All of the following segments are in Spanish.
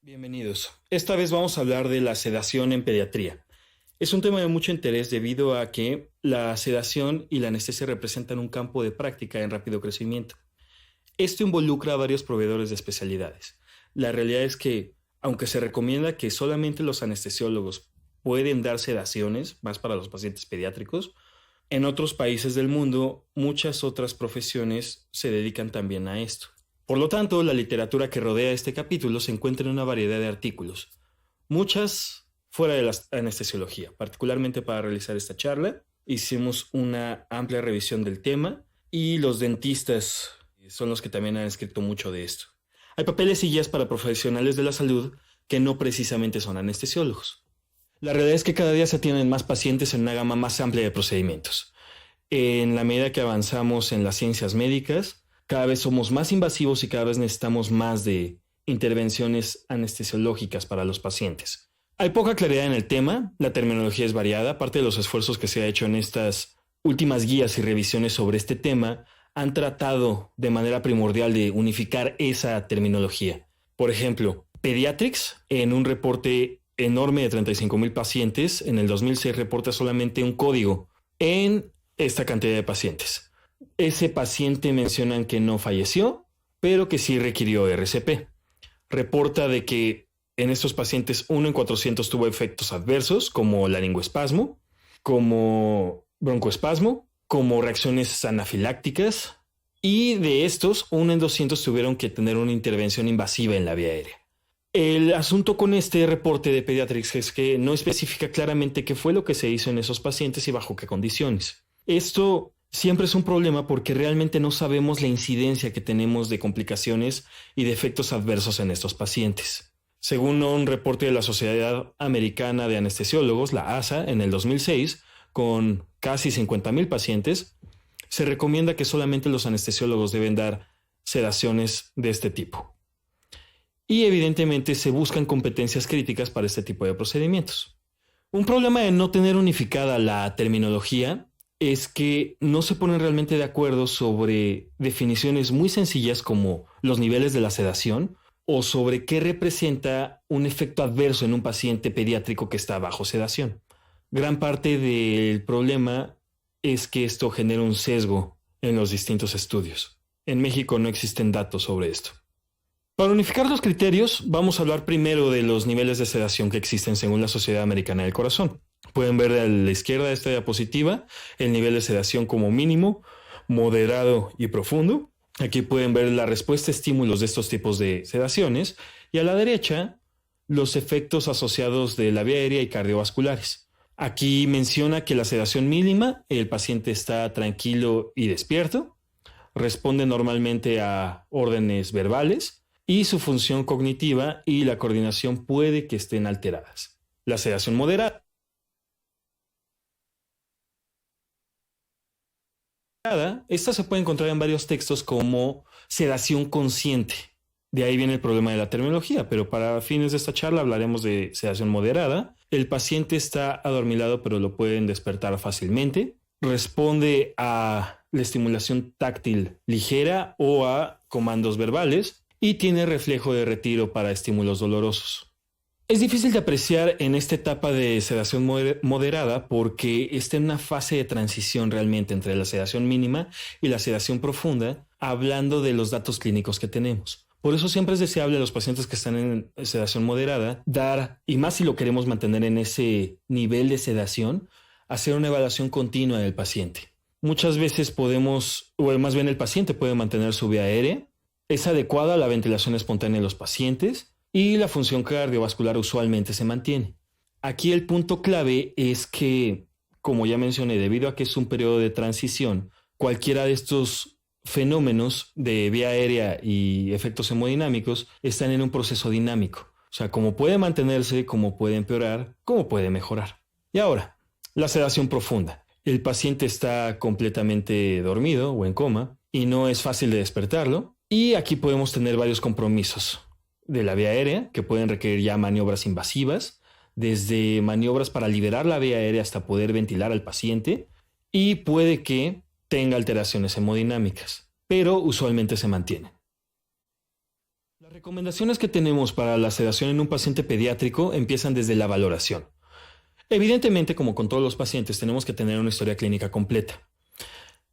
Bienvenidos. Esta vez vamos a hablar de la sedación en pediatría. Es un tema de mucho interés debido a que la sedación y la anestesia representan un campo de práctica en rápido crecimiento. Esto involucra a varios proveedores de especialidades. La realidad es que, aunque se recomienda que solamente los anestesiólogos pueden dar sedaciones, más para los pacientes pediátricos, en otros países del mundo muchas otras profesiones se dedican también a esto. Por lo tanto, la literatura que rodea este capítulo se encuentra en una variedad de artículos, muchas fuera de la anestesiología. Particularmente para realizar esta charla, hicimos una amplia revisión del tema y los dentistas son los que también han escrito mucho de esto. Hay papeles y guías para profesionales de la salud que no precisamente son anestesiólogos. La realidad es que cada día se atienden más pacientes en una gama más amplia de procedimientos. En la medida que avanzamos en las ciencias médicas, cada vez somos más invasivos y cada vez necesitamos más de intervenciones anestesiológicas para los pacientes. Hay poca claridad en el tema, la terminología es variada, parte de los esfuerzos que se ha hecho en estas últimas guías y revisiones sobre este tema han tratado de manera primordial de unificar esa terminología. Por ejemplo, Pediatrics, en un reporte enorme de 35,000 pacientes, en el 2006 reporta solamente un código en esta cantidad de pacientes. Ese paciente mencionan que no falleció, pero que sí requirió RCP. Reporta de que en estos pacientes 1 en 400 tuvo efectos adversos como laringoespasmo, como broncoespasmo, como reacciones anafilácticas, y de estos 1 en 200 tuvieron que tener una intervención invasiva en la vía aérea. El asunto con este reporte de Pediatrics es que no especifica claramente qué fue lo que se hizo en esos pacientes y bajo qué condiciones. Esto siempre es un problema porque realmente no sabemos la incidencia que tenemos de complicaciones y de efectos adversos en estos pacientes. Según un reporte de la Sociedad Americana de Anestesiólogos, la ASA, en el 2006, con casi 50,000 pacientes, se recomienda que solamente los anestesiólogos deben dar sedaciones de este tipo. Y evidentemente se buscan competencias críticas para este tipo de procedimientos. Un problema de no tener unificada la terminología es que no se ponen realmente de acuerdo sobre definiciones muy sencillas como los niveles de la sedación o sobre qué representa un efecto adverso en un paciente pediátrico que está bajo sedación. Gran parte del problema es que esto genera un sesgo en los distintos estudios. En México no existen datos sobre esto. Para unificar los criterios, vamos a hablar primero de los niveles de sedación que existen según la Sociedad Americana del Corazón. Pueden ver a la izquierda de esta diapositiva el nivel de sedación como mínimo, moderado y profundo. Aquí pueden ver la respuesta a estímulos de estos tipos de sedaciones y a la derecha los efectos asociados de la vía aérea y cardiovasculares. Aquí menciona que la sedación mínima, el paciente está tranquilo y despierto, responde normalmente a órdenes verbales y su función cognitiva y la coordinación puede que estén alteradas. La sedación moderada, esta se puede encontrar en varios textos como sedación consciente. De ahí viene el problema de la terminología, pero para fines de esta charla hablaremos de sedación moderada. El paciente está adormilado, pero lo pueden despertar fácilmente. Responde a la estimulación táctil ligera o a comandos verbales y tiene reflejo de retiro para estímulos dolorosos. Es difícil de apreciar en esta etapa de sedación moderada porque está en una fase de transición realmente entre la sedación mínima y la sedación profunda, hablando de los datos clínicos que tenemos. Por eso siempre es deseable a los pacientes que están en sedación moderada dar, y más si lo queremos mantener en ese nivel de sedación, hacer una evaluación continua del paciente. Muchas veces podemos, o más bien el paciente puede mantener su vía aérea, es adecuada la ventilación espontánea en los pacientes, y la función cardiovascular usualmente se mantiene. Aquí el punto clave es que, como ya mencioné, debido a que es un periodo de transición, cualquiera de estos fenómenos de vía aérea y efectos hemodinámicos están en un proceso dinámico. O sea, cómo puede mantenerse, cómo puede empeorar, cómo puede mejorar. Y ahora, la sedación profunda. El paciente está completamente dormido o en coma y no es fácil de despertarlo. Y aquí podemos tener varios compromisos de la vía aérea, que pueden requerir ya maniobras invasivas, desde maniobras para liberar la vía aérea hasta poder ventilar al paciente, y puede que tenga alteraciones hemodinámicas, pero usualmente se mantienen. Las recomendaciones que tenemos para la sedación en un paciente pediátrico empiezan desde la valoración. Evidentemente, como con todos los pacientes, tenemos que tener una historia clínica completa.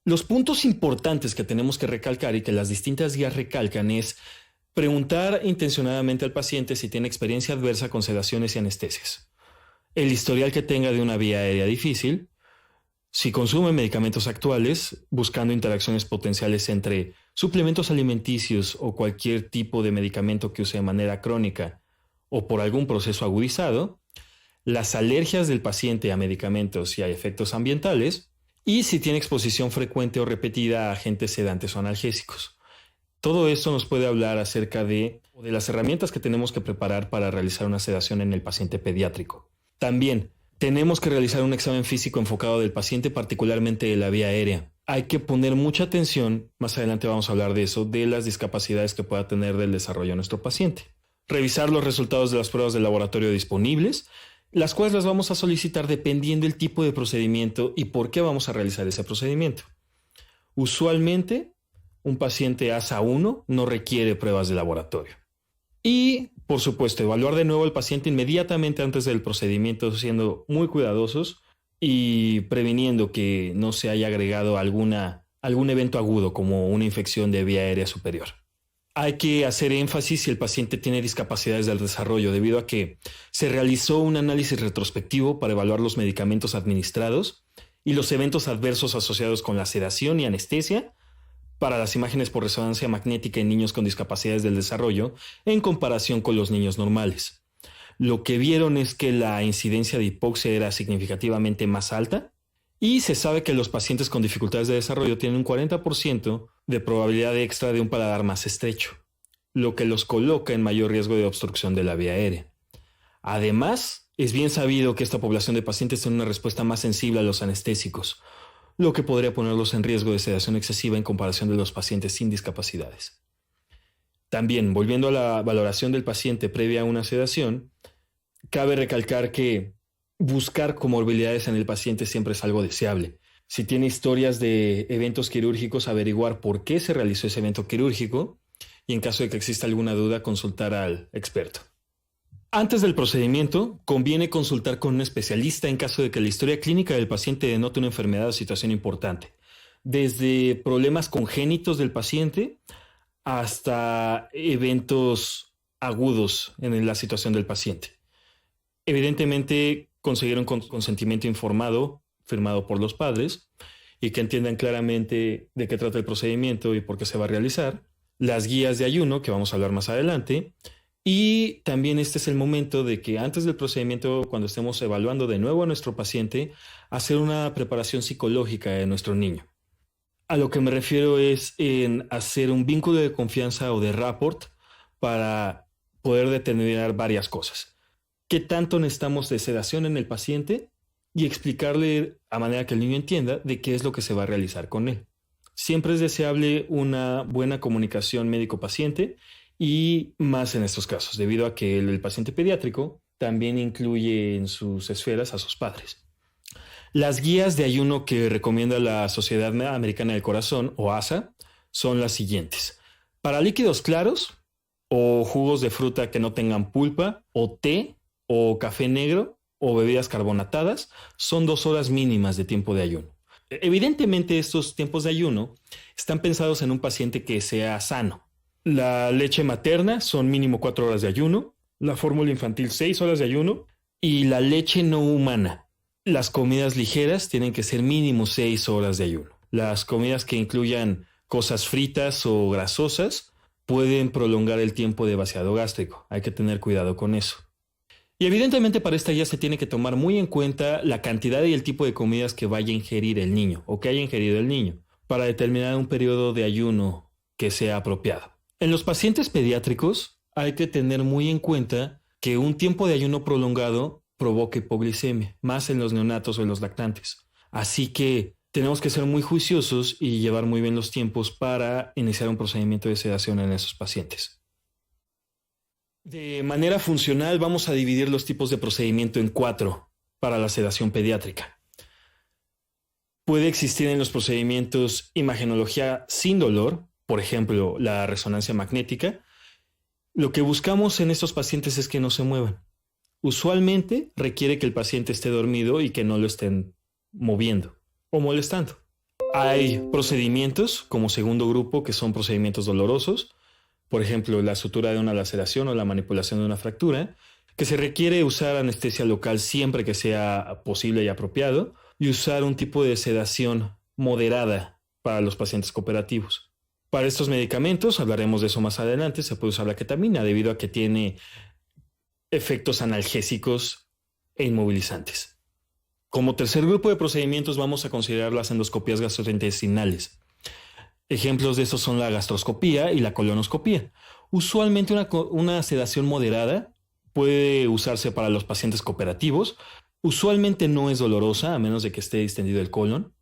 Los puntos importantes que tenemos que recalcar y que las distintas guías recalcan es preguntar intencionadamente al paciente si tiene experiencia adversa con sedaciones y anestesias, el historial que tenga de una vía aérea difícil, si consume medicamentos actuales, buscando interacciones potenciales entre suplementos alimenticios o cualquier tipo de medicamento que use de manera crónica o por algún proceso agudizado, las alergias del paciente a medicamentos y a efectos ambientales, y si tiene exposición frecuente o repetida a agentes sedantes o analgésicos. Todo esto nos puede hablar acerca de las herramientas que tenemos que preparar para realizar una sedación en el paciente pediátrico. También tenemos que realizar un examen físico enfocado del paciente, particularmente de la vía aérea. Hay que poner mucha atención, más adelante vamos a hablar de eso, de las discapacidades que pueda tener del desarrollo de nuestro paciente. Revisar los resultados de las pruebas de laboratorio disponibles, las cuales las vamos a solicitar dependiendo del tipo de procedimiento y por qué vamos a realizar ese procedimiento. Usualmente, un paciente ASA 1 no requiere pruebas de laboratorio. Y, por supuesto, evaluar de nuevo al paciente inmediatamente antes del procedimiento, siendo muy cuidadosos y previniendo que no se haya agregado algún evento agudo como una infección de vía aérea superior. Hay que hacer énfasis si el paciente tiene discapacidades del desarrollo, debido a que se realizó un análisis retrospectivo para evaluar los medicamentos administrados y los eventos adversos asociados con la sedación y anestesia para las imágenes por resonancia magnética en niños con discapacidades del desarrollo en comparación con los niños normales. Lo que vieron es que la incidencia de hipoxia era significativamente más alta y se sabe que los pacientes con dificultades de desarrollo tienen un 40% de probabilidad extra de un paladar más estrecho, lo que los coloca en mayor riesgo de obstrucción de la vía aérea. Además, es bien sabido que esta población de pacientes tiene una respuesta más sensible a los anestésicos, lo que podría ponerlos en riesgo de sedación excesiva en comparación de los pacientes sin discapacidades. También, volviendo a la valoración del paciente previa a una sedación, cabe recalcar que buscar comorbilidades en el paciente siempre es algo deseable. Si tiene historias de eventos quirúrgicos, averiguar por qué se realizó ese evento quirúrgico y, en caso de que exista alguna duda, consultar al experto. Antes del procedimiento, conviene consultar con un especialista en caso de que la historia clínica del paciente denote una enfermedad o situación importante, desde problemas congénitos del paciente hasta eventos agudos en la situación del paciente. Evidentemente, conseguir un consentimiento informado, firmado por los padres, y que entiendan claramente de qué trata el procedimiento y por qué se va a realizar, las guías de ayuno, que vamos a hablar más adelante. Y también este es el momento de que antes del procedimiento, cuando estemos evaluando de nuevo a nuestro paciente, hacer una preparación psicológica de nuestro niño. A lo que me refiero es en hacer un vínculo de confianza o de rapport para poder determinar varias cosas. ¿Qué tanto necesitamos de sedación en el paciente? Y explicarle a manera que el niño entienda de qué es lo que se va a realizar con él. Siempre es deseable una buena comunicación médico-paciente, y más en estos casos, debido a que el paciente pediátrico también incluye en sus esferas a sus padres. Las guías de ayuno que recomienda la Sociedad Americana del Corazón, o ASA, son las siguientes. Para líquidos claros o jugos de fruta que no tengan pulpa, o té o café negro o bebidas carbonatadas, son 2 horas mínimas de tiempo de ayuno. Evidentemente, estos tiempos de ayuno están pensados en un paciente que sea sano. La leche materna son mínimo 4 horas de ayuno, la fórmula infantil 6 horas de ayuno y la leche no humana. Las comidas ligeras tienen que ser mínimo 6 horas de ayuno. Las comidas que incluyan cosas fritas o grasosas pueden prolongar el tiempo de vaciado gástrico. Hay que tener cuidado con eso. Y evidentemente para esta guía se tiene que tomar muy en cuenta la cantidad y el tipo de comidas que vaya a ingerir el niño o que haya ingerido el niño para determinar un periodo de ayuno que sea apropiado. En los pacientes pediátricos hay que tener muy en cuenta que un tiempo de ayuno prolongado provoca hipoglicemia, más en los neonatos o en los lactantes. Así que tenemos que ser muy juiciosos y llevar muy bien los tiempos para iniciar un procedimiento de sedación en esos pacientes. De manera funcional vamos a dividir los tipos de procedimiento en 4 para la sedación pediátrica. Puede existir en los procedimientos imagenología sin dolor, por ejemplo, la resonancia magnética, Lo que buscamos en estos pacientes es que no se muevan. Usualmente requiere que el paciente esté dormido y que no lo estén moviendo o molestando. Hay procedimientos como segundo grupo que son procedimientos dolorosos, por ejemplo, la sutura de una laceración o la manipulación de una fractura, que se requiere usar anestesia local siempre que sea posible y apropiado, y usar un tipo de sedación moderada para los pacientes cooperativos. Para estos medicamentos, hablaremos de eso más adelante, se puede usar la ketamina debido a que tiene efectos analgésicos e inmovilizantes. Como tercer grupo de procedimientos vamos a considerar las endoscopías gastrointestinales. Ejemplos de estos son la gastroscopía y la colonoscopía. Usualmente una sedación moderada puede usarse para los pacientes cooperativos. Usualmente no es dolorosa a menos de que esté distendido el colon.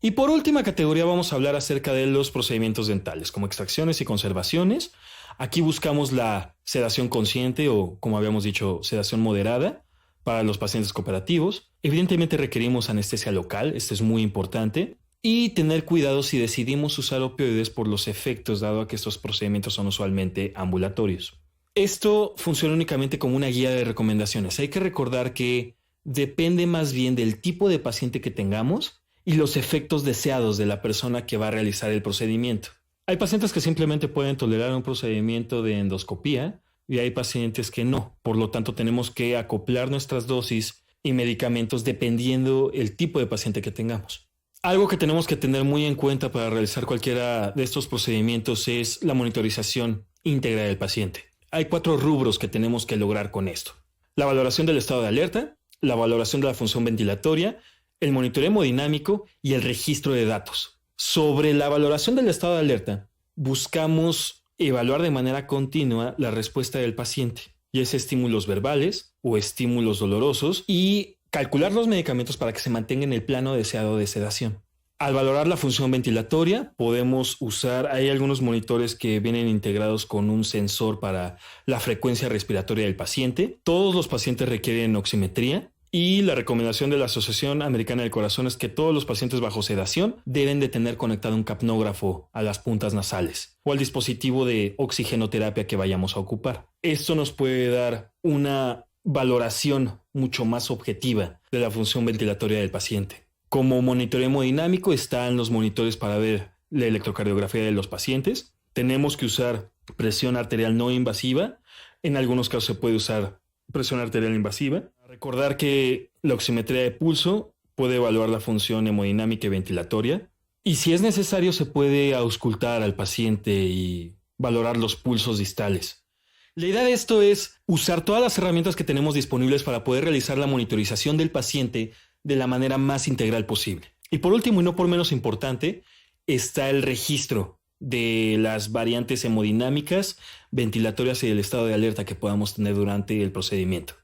Y por última categoría vamos a hablar acerca de los procedimientos dentales, como extracciones y conservaciones. Aquí buscamos la sedación consciente o, como habíamos dicho, sedación moderada para los pacientes cooperativos. Evidentemente requerimos anestesia local, esto es muy importante. Y tener cuidado si decidimos usar opioides por los efectos, dado a que estos procedimientos son usualmente ambulatorios. Esto funciona únicamente como una guía de recomendaciones. Hay que recordar que depende más bien del tipo de paciente que tengamos y los efectos deseados de la persona que va a realizar el procedimiento. Hay pacientes que simplemente pueden tolerar un procedimiento de endoscopía y hay pacientes que no. Por lo tanto, tenemos que acoplar nuestras dosis y medicamentos dependiendo el tipo de paciente que tengamos. Algo que tenemos que tener muy en cuenta para realizar cualquiera de estos procedimientos es la monitorización íntegra del paciente. Hay 4 rubros que tenemos que lograr con esto: la valoración del estado de alerta, la valoración de la función ventilatoria, el monitoreo hemodinámico y el registro de datos. Sobre la valoración del estado de alerta, buscamos evaluar de manera continua la respuesta del paciente, ya sea estímulos verbales o estímulos dolorosos, y calcular los medicamentos para que se mantenga en el plano deseado de sedación. Al valorar la función ventilatoria, podemos usar, hay algunos monitores que vienen integrados con un sensor para la frecuencia respiratoria del paciente. Todos los pacientes requieren oximetría y la recomendación de la Asociación Americana del Corazón es que todos los pacientes bajo sedación deben de tener conectado un capnógrafo a las puntas nasales o al dispositivo de oxigenoterapia que vayamos a ocupar. Esto nos puede dar una valoración mucho más objetiva de la función ventilatoria del paciente. Como monitoreo hemodinámico están los monitores para ver la electrocardiografía de los pacientes. Tenemos que usar presión arterial no invasiva. En algunos casos se puede usar presión arterial invasiva. Recordar que la oximetría de pulso puede evaluar la función hemodinámica y ventilatoria. Y si es necesario se puede auscultar al paciente y valorar los pulsos distales. La idea de esto es usar todas las herramientas que tenemos disponibles para poder realizar la monitorización del paciente de la manera más integral posible. Y por último, y no por menos importante, está el registro de las variantes hemodinámicas, ventilatorias y el estado de alerta que podamos tener durante el procedimiento.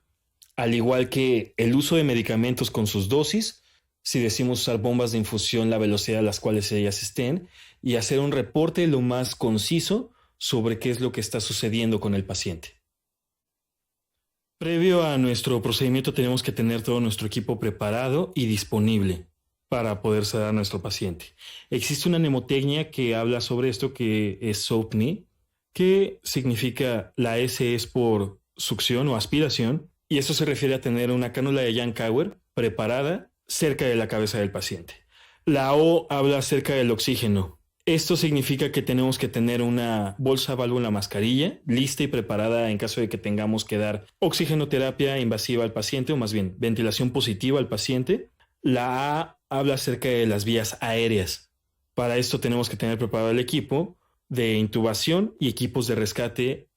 Al igual que el uso de medicamentos con sus dosis, si decimos usar bombas de infusión, la velocidad a las cuales ellas estén, y hacer un reporte lo más conciso sobre qué es lo que está sucediendo con el paciente. Previo a nuestro procedimiento tenemos que tener todo nuestro equipo preparado y disponible para poder sedar a nuestro paciente. Existe una mnemotecnia que habla sobre esto, que es SOAPNI, que significa la S es por succión o aspiración, y eso se refiere a tener una cánula de Yankauer preparada cerca de la cabeza del paciente. La O habla acerca del oxígeno. Esto significa que tenemos que tener una bolsa válvula mascarilla lista y preparada en caso de que tengamos que dar oxigenoterapia invasiva al paciente, o más bien ventilación positiva al paciente. La A habla acerca de las vías aéreas. Para esto tenemos que tener preparado el equipo de intubación y equipos de rescate,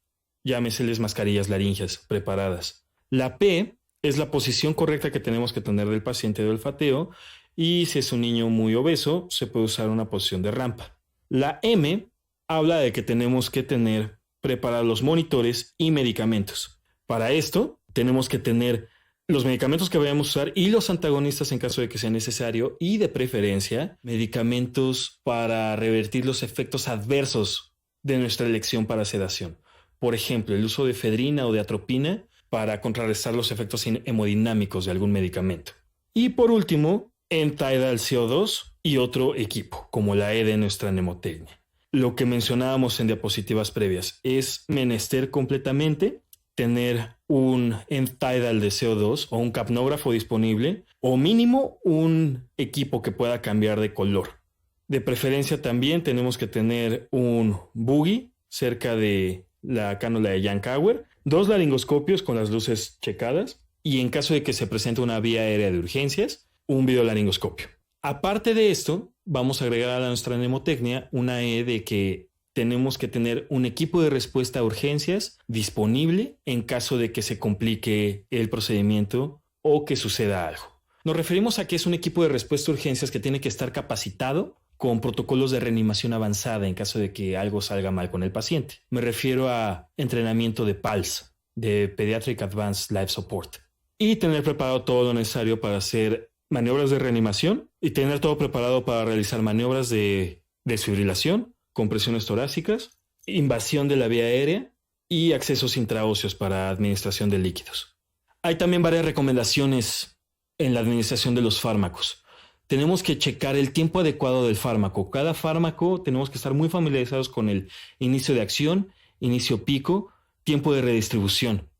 llámeseles mascarillas laringeas preparadas. La P es la posición correcta que tenemos que tener del paciente de olfateo, y si es un niño muy obeso, se puede usar una posición de rampa. La M habla de que tenemos que tener preparados los monitores y medicamentos. Para esto, tenemos que tener los medicamentos que vayamos a usar y los antagonistas en caso de que sea necesario, y de preferencia, medicamentos para revertir los efectos adversos de nuestra elección para sedación. Por ejemplo, el uso de efedrina o de atropina para contrarrestar los efectos hemodinámicos de algún medicamento. Y por último, End-Tidal CO2 y otro equipo, como la E de nuestra mnemotecnia. lo que mencionábamos en diapositivas previas. Es menester completamente tener un end-tidal de CO2 o un capnógrafo disponible, o mínimo un equipo que pueda cambiar de color. De preferencia también tenemos que tener un buggy cerca de la cánula de Yankauer, 2 laringoscopios con las luces checadas y, en caso de que se presente una vía aérea de urgencias, un videolaringoscopio. Aparte de esto, vamos a agregar a nuestra mnemotecnia una E de que tenemos que tener un equipo de respuesta a urgencias disponible en caso de que se complique el procedimiento o que suceda algo. Nos referimos a que es un equipo de respuesta a urgencias que tiene que estar capacitado con protocolos de reanimación avanzada en caso de que algo salga mal con el paciente. Me refiero a entrenamiento de PALS, de Pediatric Advanced Life Support, y tener preparado todo lo necesario para hacer maniobras de reanimación y tener todo preparado para realizar maniobras de desfibrilación, compresiones torácicas, invasión de la vía aérea y accesos intraóseos para administración de líquidos. Hay también varias recomendaciones en la administración de los fármacos. Tenemos que checar el tiempo adecuado del fármaco. Cada fármaco tenemos que estar muy familiarizados con el inicio de acción, inicio pico, tiempo de redistribución.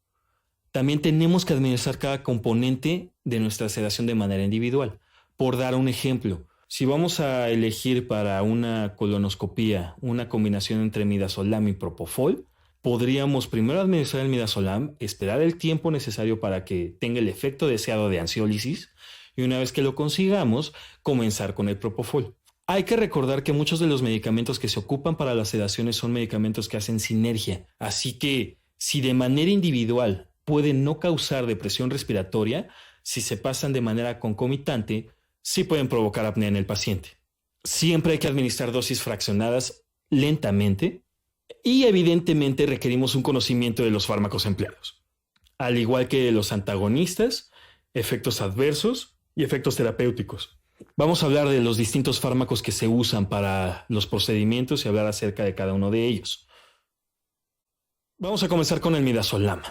También tenemos que administrar cada componente de nuestra sedación de manera individual. Por dar un ejemplo, si vamos a elegir para una colonoscopía una combinación entre midazolam y propofol, podríamos primero administrar el midazolam, esperar el tiempo necesario para que tenga el efecto deseado de ansiólisis y, una vez que lo consigamos, comenzar con el propofol. Hay que recordar que muchos de los medicamentos que se ocupan para las sedaciones son medicamentos que hacen sinergia, así que si de manera individual pueden no causar depresión respiratoria, si se pasan de manera concomitante, sí pueden provocar apnea en el paciente. Siempre hay que administrar dosis fraccionadas lentamente y, evidentemente, requerimos un conocimiento de los fármacos empleados, al igual que de los antagonistas, efectos adversos y efectos terapéuticos. Vamos a hablar de los distintos fármacos que se usan para los procedimientos y hablar acerca de cada uno de ellos. Vamos a comenzar con el midazolam.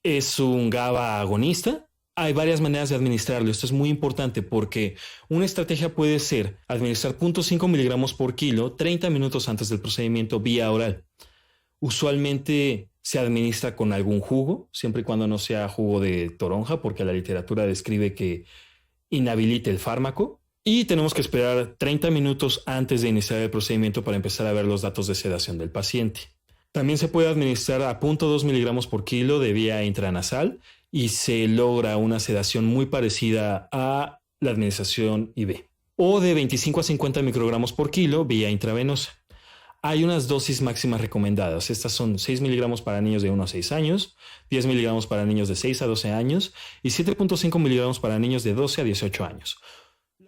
Es un GABA agonista. Hay varias maneras de administrarlo. Esto es muy importante porque una estrategia puede ser administrar 0.5 miligramos por kilo 30 minutos antes del procedimiento vía oral. Usualmente se administra con algún jugo, siempre y cuando no sea jugo de toronja, porque la literatura describe que inhabilita el fármaco. Y tenemos que esperar 30 minutos antes de iniciar el procedimiento para empezar a ver los datos de sedación del paciente. También se puede administrar a 0.2 miligramos por kilo de vía intranasal y se logra una sedación muy parecida a la administración IV. O de 25 a 50 microgramos por kilo vía intravenosa. Hay unas dosis máximas recomendadas. Estas son 6 miligramos para niños de 1 a 6 años, 10 miligramos para niños de 6 a 12 años y 7.5 miligramos para niños de 12 a 18 años.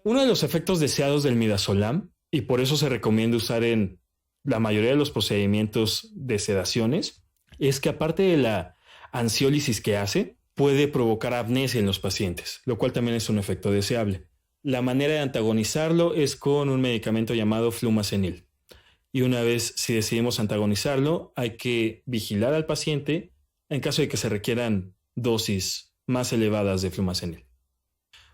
Uno de los efectos deseados del midazolam, y por eso se recomienda usar en la mayoría de los procedimientos de sedaciones, es que, aparte de la ansiólisis que hace, puede provocar apnesia en los pacientes, lo cual también es un efecto deseable. La manera de antagonizarlo es con un medicamento llamado flumazenil. Y una vez si decidimos antagonizarlo, hay que vigilar al paciente en caso de que se requieran dosis más elevadas de flumazenil.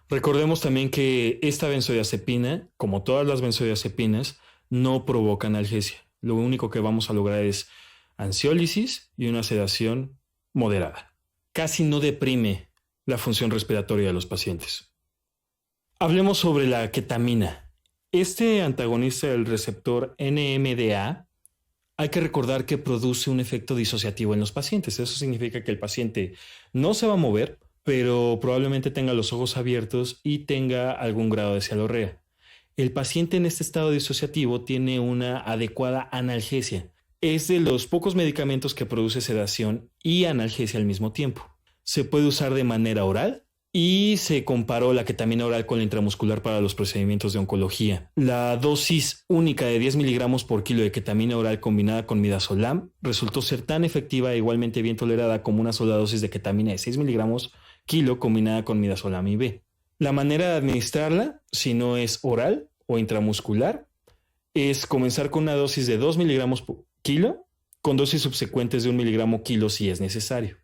Recordemos también que esta benzodiazepina, como todas las benzodiazepinas, no provoca analgesia. Lo único que vamos a lograr es ansiólisis y una sedación moderada. Casi no deprime la función respiratoria de los pacientes. Hablemos sobre la ketamina. Este antagonista del receptor NMDA, hay que recordar que produce un efecto disociativo en los pacientes. Eso significa que el paciente no se va a mover, pero probablemente tenga los ojos abiertos y tenga algún grado de cialorrea. El paciente en este estado disociativo tiene una adecuada analgesia. Es de los pocos medicamentos que produce sedación y analgesia al mismo tiempo. Se puede usar de manera oral y se comparó la ketamina oral con la intramuscular para los procedimientos de oncología. La dosis única de 10 miligramos por kilo de ketamina oral combinada con midazolam resultó ser tan efectiva e igualmente bien tolerada como una sola dosis de ketamina de 6 miligramos kilo combinada con midazolam IV. La manera de administrarla, si no es oral o intramuscular, es comenzar con una dosis de 2 miligramos por kilo con dosis subsecuentes de 1 miligramo kilo si es necesario.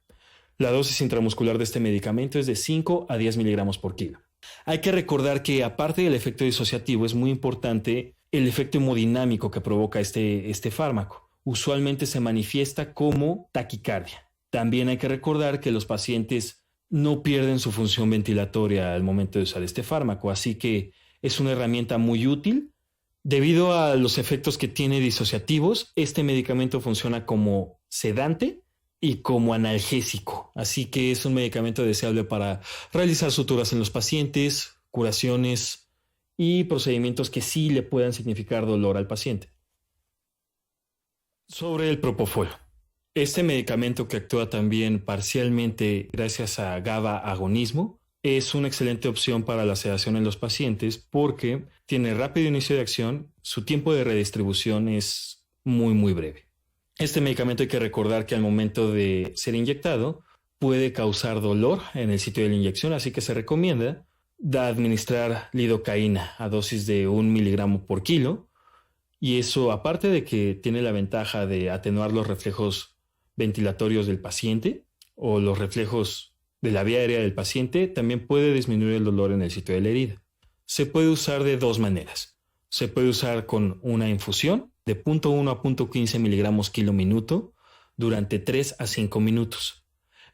La dosis intramuscular de este medicamento es de 5 a 10 miligramos por kilo. Hay que recordar que, aparte del efecto disociativo, es muy importante el efecto hemodinámico que provoca este fármaco. Usualmente se manifiesta como taquicardia. También hay que recordar que los pacientes no pierden su función ventilatoria al momento de usar este fármaco, así que es una herramienta muy útil. Debido a los efectos que tiene disociativos, este medicamento funciona como sedante y como analgésico, así que es un medicamento deseable para realizar suturas en los pacientes, curaciones y procedimientos que sí le puedan significar dolor al paciente. Sobre el propofol. Este medicamento, que actúa también parcialmente gracias a GABA agonismo, es una excelente opción para la sedación en los pacientes porque tiene rápido inicio de acción, su tiempo de redistribución es muy breve. Este medicamento, hay que recordar que al momento de ser inyectado puede causar dolor en el sitio de la inyección, así que se recomienda administrar lidocaína a dosis de 1 miligramo por kilo, y eso, aparte de que tiene la ventaja de atenuar los reflejos ventilatorios del paciente o los reflejos de la vía aérea del paciente, también puede disminuir el dolor en el sitio de la herida. Se puede usar de dos maneras. Se puede usar con una infusión de 0.1 a 0.15 miligramos kilo minuto durante 3 a 5 minutos.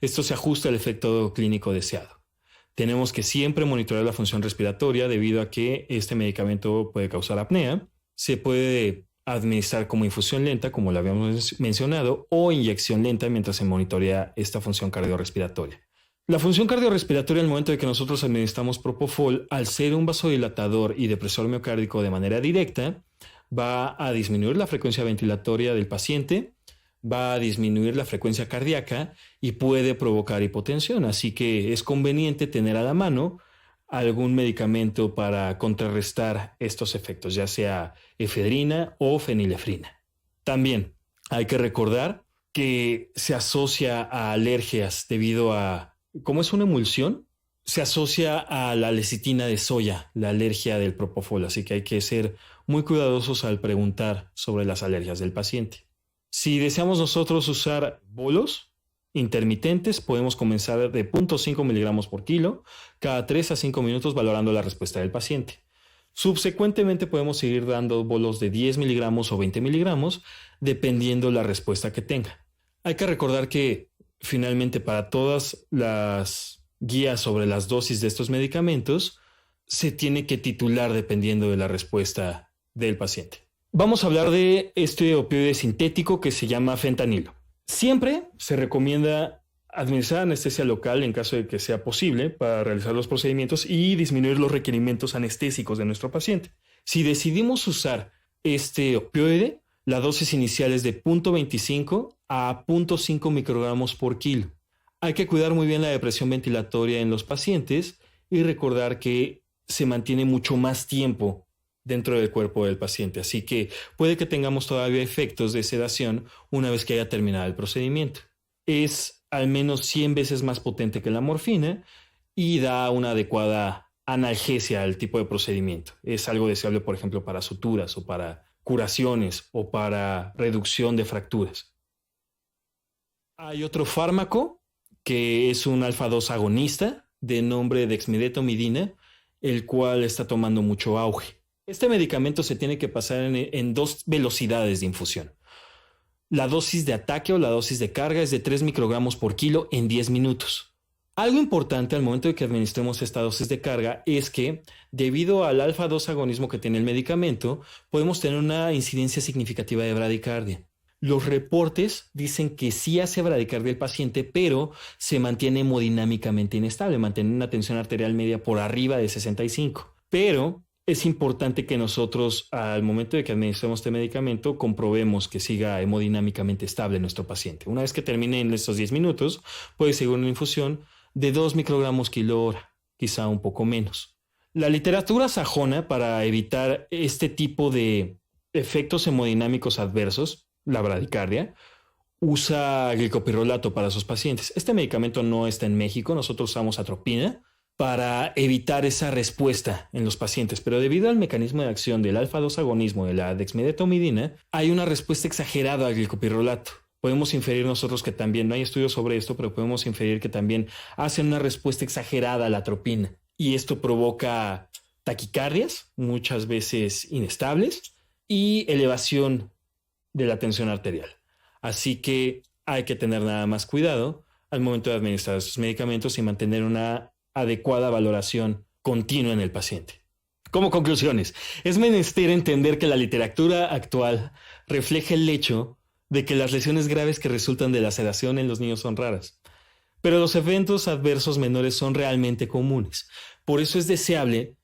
Esto se ajusta al efecto clínico deseado. Tenemos que siempre monitorear la función respiratoria debido a que este medicamento puede causar apnea. Se puede administrar como infusión lenta, como lo habíamos mencionado, o inyección lenta mientras se monitorea esta función cardiorrespiratoria. La función cardiorrespiratoria al momento de que nosotros administramos propofol, al ser un vasodilatador y depresor miocárdico de manera directa, va a disminuir la frecuencia ventilatoria del paciente, va a disminuir la frecuencia cardíaca y puede provocar hipotensión. Así que es conveniente tener a la mano algún medicamento para contrarrestar estos efectos, ya sea efedrina o fenilefrina. También hay que recordar que se asocia a alergias debido a, como es una emulsión, se asocia a la lecitina de soya, la alergia del propofol, así que hay que ser muy cuidadosos al preguntar sobre las alergias del paciente. Si deseamos nosotros usar bolos intermitentes, podemos comenzar de 0.5 miligramos por kilo cada 3 a 5 minutos, valorando la respuesta del paciente. Subsecuentemente podemos seguir dando bolos de 10 miligramos o 20 miligramos, dependiendo la respuesta que tenga. Hay que recordar que finalmente, para todas las guías sobre las dosis de estos medicamentos, se tiene que titular dependiendo de la respuesta del paciente. Vamos a hablar de este opioide sintético que se llama fentanilo. Siempre se recomienda administrar anestesia local en caso de que sea posible para realizar los procedimientos y disminuir los requerimientos anestésicos de nuestro paciente. Si decidimos usar este opioide, la dosis inicial es de 0.25 a 0.5 microgramos por kilo. Hay que cuidar muy bien la depresión ventilatoria en los pacientes y recordar que se mantiene mucho más tiempo dentro del cuerpo del paciente, así que puede que tengamos todavía efectos de sedación una vez que haya terminado el procedimiento. Es al menos 100 veces más potente que la morfina y da una adecuada analgesia al tipo de procedimiento. Es algo deseable, por ejemplo, para suturas o para curaciones o para reducción de fracturas. Hay otro fármaco que es un alfa-2 agonista de nombre dexmedetomidina, el cual está tomando mucho auge. Este medicamento se tiene que pasar en dos velocidades de infusión. La dosis de ataque o la dosis de carga es de 3 microgramos por kilo en 10 minutos. Algo importante al momento de que administremos esta dosis de carga es que, debido al alfa-2 agonismo que tiene el medicamento, podemos tener una incidencia significativa de bradicardia. Los reportes dicen que sí hace bradicardia el paciente, pero se mantiene hemodinámicamente inestable, mantiene una tensión arterial media por arriba de 65. Pero es importante que nosotros, al momento de que administremos este medicamento, comprobemos que siga hemodinámicamente estable nuestro paciente. Una vez que termine en estos 10 minutos, puede seguir una infusión de 2 microgramos kilo hora, quizá un poco menos. La literatura sajona, para evitar este tipo de efectos hemodinámicos adversos, la bradicardia, usa glicopirrolato para sus pacientes. Este medicamento no está en México, nosotros usamos atropina para evitar esa respuesta en los pacientes, pero debido al mecanismo de acción del alfa-2 agonismo de la dexmedetomidina, hay una respuesta exagerada al glicopirrolato. Podemos inferir nosotros que también, no hay estudios sobre esto, pero podemos inferir que también hacen una respuesta exagerada a la atropina, y esto provoca taquicardias, muchas veces inestables, y elevación de la tensión arterial. Así que hay que tener nada más cuidado al momento de administrar estos medicamentos y mantener una adecuada valoración continua en el paciente. Como conclusiones, es menester entender que la literatura actual refleja el hecho de que las lesiones graves que resultan de la sedación en los niños son raras, pero los eventos adversos menores son realmente comunes. Por eso es deseable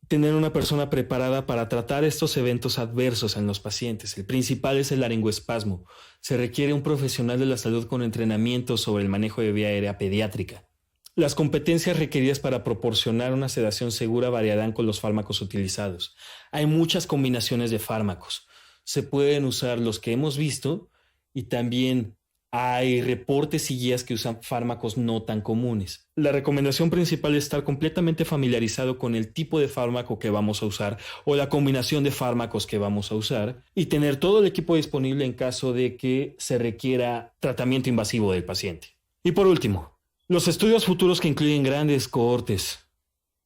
tener una persona preparada para tratar estos eventos adversos en los pacientes. El principal es el laringoespasmo. Se requiere un profesional de la salud con entrenamiento sobre el manejo de vía aérea pediátrica. Las competencias requeridas para proporcionar una sedación segura variarán con los fármacos utilizados. Hay muchas combinaciones de fármacos. Se pueden usar los que hemos visto y también hay reportes y guías que usan fármacos no tan comunes. La recomendación principal es estar completamente familiarizado con el tipo de fármaco que vamos a usar o la combinación de fármacos que vamos a usar y tener todo el equipo disponible en caso de que se requiera tratamiento invasivo del paciente. Y por último, los estudios futuros que incluyen grandes cohortes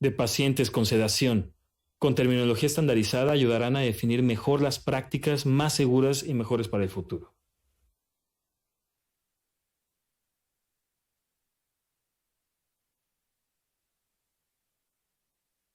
de pacientes con sedación con terminología estandarizada ayudarán a definir mejor las prácticas más seguras y mejores para el futuro.